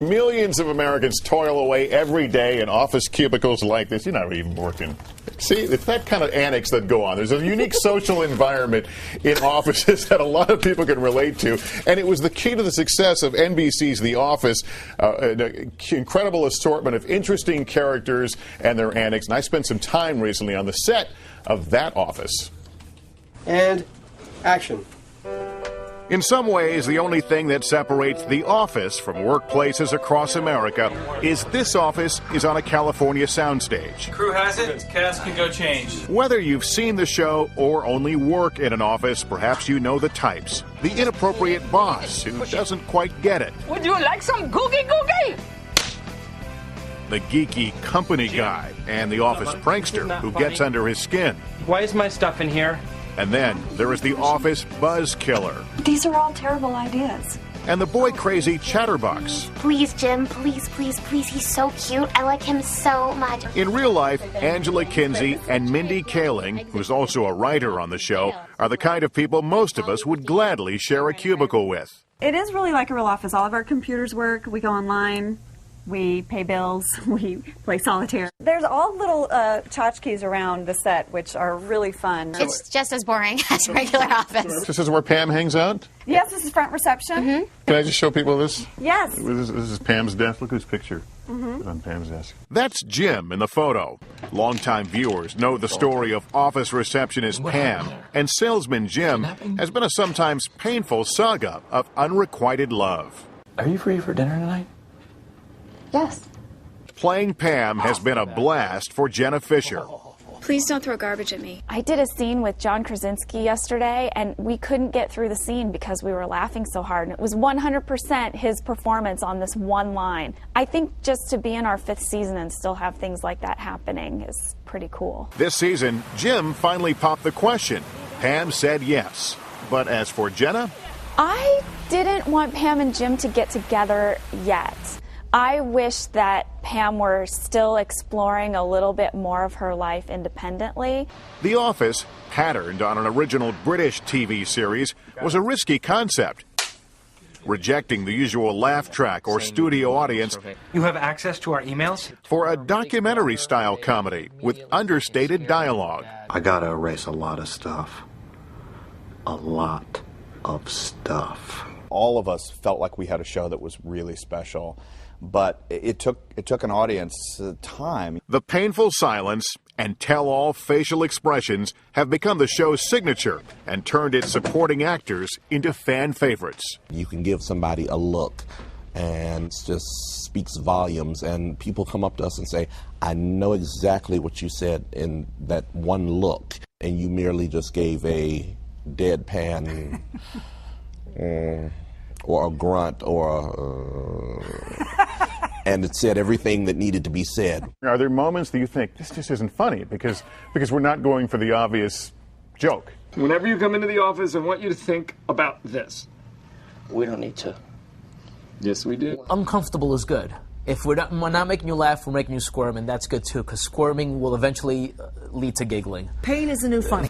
Millions of Americans toil away every day in office cubicles like this. You're not even working. See, it's that kind of annex that go on. There's a unique social environment in offices that a lot of people can relate to. And it was the key to the success of NBC's The Office, an incredible assortment of interesting characters and their annex. And I spent some time recently on the set of that office. And action. In some ways, the only thing that separates The Office from workplaces across America is this office is on a California soundstage. Crew has it. Cast can go change. Whether you've seen the show or only work in an office, perhaps you know the types. The inappropriate boss who doesn't quite get it. Would you like some googie googie? The geeky company guy and the office prankster who gets under his skin. Why is my stuff in here? And then there is the office buzz killer. These are all terrible ideas. And the boy crazy chatterbox. Please, Jim, please, please, please. He's so cute. I like him so much. In real life, Angela Kinsey and Mindy Kaling, who's also a writer on the show, are the kind of people most of us would gladly share a cubicle with. It is really like a real office. All of our computers work. We go online. We pay bills, we play solitaire. There's all little tchotchkes around the set, which are really fun. It's just as boring as a regular office. This is where Pam hangs out? Yes, this is front reception. Mm-hmm. Can I just show people this? Yes. This is Pam's desk. Look whose picture is on Pam's desk. That's Jim in the photo. Longtime viewers know the story of office receptionist Pam, and salesman Jim has been a sometimes painful saga of unrequited love. Are you free for dinner tonight? Yes. Playing Pam has been a blast for Jenna Fisher. Please don't throw garbage at me. I did a scene with John Krasinski yesterday, and we couldn't get through the scene because we were laughing so hard. And it was 100% his performance on this one line. I think just to be in our 5th season and still have things like that happening is pretty cool. This season, Jim finally popped the question. Pam said yes. But as for Jenna? I didn't want Pam and Jim to get together yet. I wish that Pam were still exploring a little bit more of her life independently. The Office, patterned on an original British TV series, was a risky concept. Rejecting the usual laugh track or studio audience. You have access to our emails? For a documentary-style comedy with understated dialogue. I gotta erase a lot of stuff. A lot of stuff. All of us felt like we had a show that was really special. But it took an audience time. The painful silence and tell-all facial expressions have become the show's signature and turned its supporting actors into fan favorites. You can give somebody a look and it just speaks volumes, and people come up to us and say, I know exactly what you said in that one look, and you merely just gave a deadpan or a grunt or and it said everything that needed to be said. Are there moments that you think, this just isn't funny because we're not going for the obvious joke? Whenever you come into the office, I want you to think about this. We don't need to. Yes, we do. Uncomfortable is good. If we're not making you laugh, we're making you squirm, and that's good too, because squirming will eventually lead to giggling. Pain is the new funny.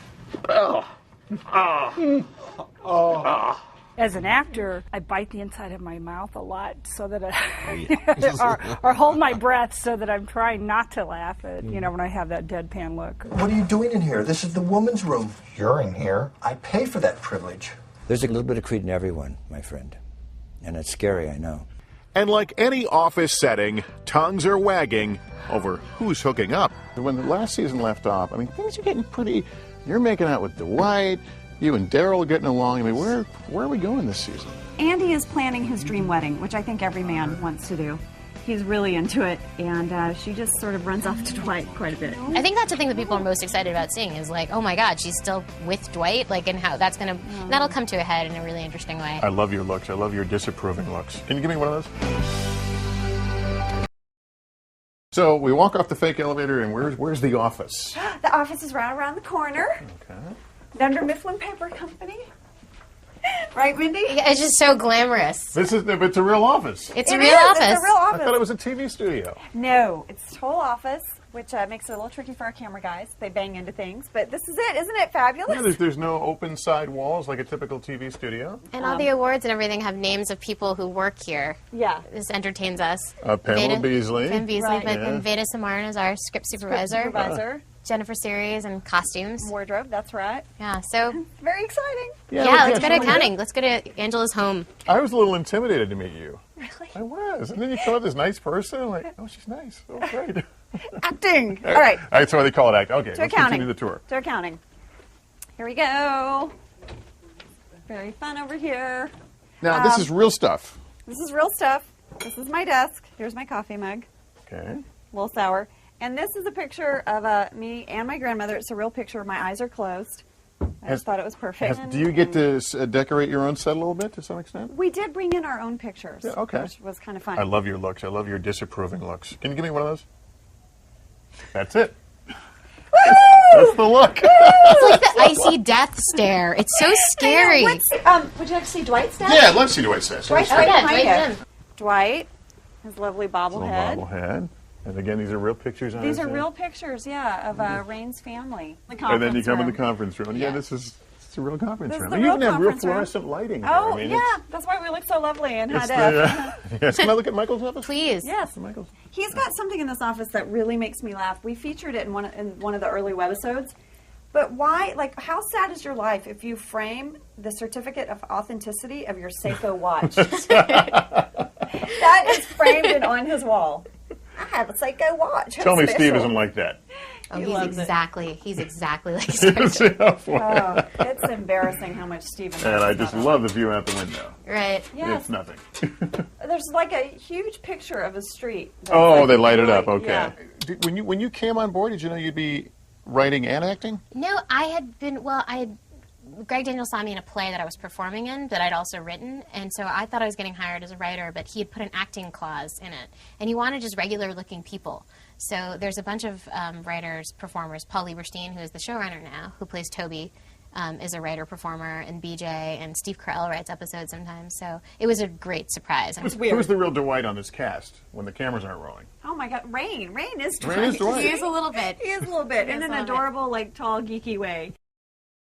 As an actor, I bite the inside of my mouth a lot so that or hold my breath so that I'm trying not to laugh at, when I have that deadpan look. What are you doing in here? This is the woman's room. You're in here. I pay for that privilege. There's a little bit of creed in everyone, my friend. And it's scary, I know. And like any office setting, tongues are wagging over who's hooking up. When the last season left off, things are getting pretty... You're making out with Dwight... You and Daryl are getting along. Where are we going this season? Andy is planning his dream wedding, which I think every man wants to do. He's really into it, and she just sort of runs off to Dwight quite a bit. I think that's the thing that people are most excited about seeing is like, oh my God, she's still with Dwight, and how that'll come to a head in a really interesting way. I love your looks. I love your disapproving looks. Can you give me one of those? So we walk off the fake elevator, and where's the office? The office is right around the corner. Okay. Dunder Mifflin Paper Company. Right, Mindy? Yeah, it's just so glamorous. But it's a real office. It's a real office. It's a real office. I thought it was a TV studio. No, it's a total office, which makes it a little tricky for our camera guys. They bang into things, but this is it. Isn't it fabulous? Yeah, there's no open side walls like a typical TV studio. And all the awards and everything have names of people who work here. Yeah. This entertains us. Pamela Beasley. Pam Beasley, Right. and Veda Samaran is our script supervisor. Jennifer Series and costumes. Wardrobe, that's right. Yeah, so. Very exciting. Yeah, let's go to accounting. Let's go to Angela's home. I was a little intimidated to meet you. Really? I was. And then you come up this nice person. I'm like, oh, she's nice. Oh, great. Acting. All right. That's why they call it acting. Okay, let's accounting. continue the tour. To accounting. Here we go. Very fun over here. Now, this is real stuff. This is real stuff. This is my desk. Here's my coffee mug. Okay. A little sour. And this is a picture of me and my grandmother. It's a real picture. My eyes are closed. I just thought it was perfect. Do you get to decorate your own set a little bit to some extent? We did bring in our own pictures, okay. which was kind of fun. I love your looks. I love your disapproving looks. Can you give me one of those? That's it. That's the look. It's like the icy death stare. It's so scary. Would you like to see Dwight's desk? Yeah, I'd love to see Dwight's desk. Dwight, his lovely bobblehead. Bobblehead. And again, these are real pictures. These are real pictures, yeah, of Rain's family. And then you come in the conference room. Yeah, this is a real conference room. You even have real fluorescent lighting. Oh, there. I mean, yeah, that's why we look so lovely and high def. Yes. Can I look at Michael's office? Please. Yes. Michael's. He's got something in this office that really makes me laugh. We featured it in one of the early webisodes. But why, like, how sad is your life if you frame the certificate of authenticity of your Seiko watch? That is framed and on his wall. I have a Seiko watch. Tell me Steve isn't like that. Oh, he's exactly like Sergeant. Oh, it's embarrassing how much Steven And I just love the view out the window. Right. Yes. It's nothing. There's like a huge picture of a street. Oh, they light it up. Okay. Yeah. When you came on board, did you know you'd be writing and acting? No, Greg Daniels saw me in a play that I was performing in that I'd also written, and so I thought I was getting hired as a writer, but he had put an acting clause in it, and he wanted just regular-looking people. So there's a bunch of writers, performers. Paul Lieberstein, who is the showrunner now, who plays Toby, is a writer-performer, and BJ, and Steve Carell writes episodes sometimes, so it was a great surprise. Who's the real Dwight on this cast when the cameras aren't rolling? Oh my God, Rain is Dwight. Rain is Dwight. He is a little bit. He is a little bit, in an adorable, like, tall, geeky way.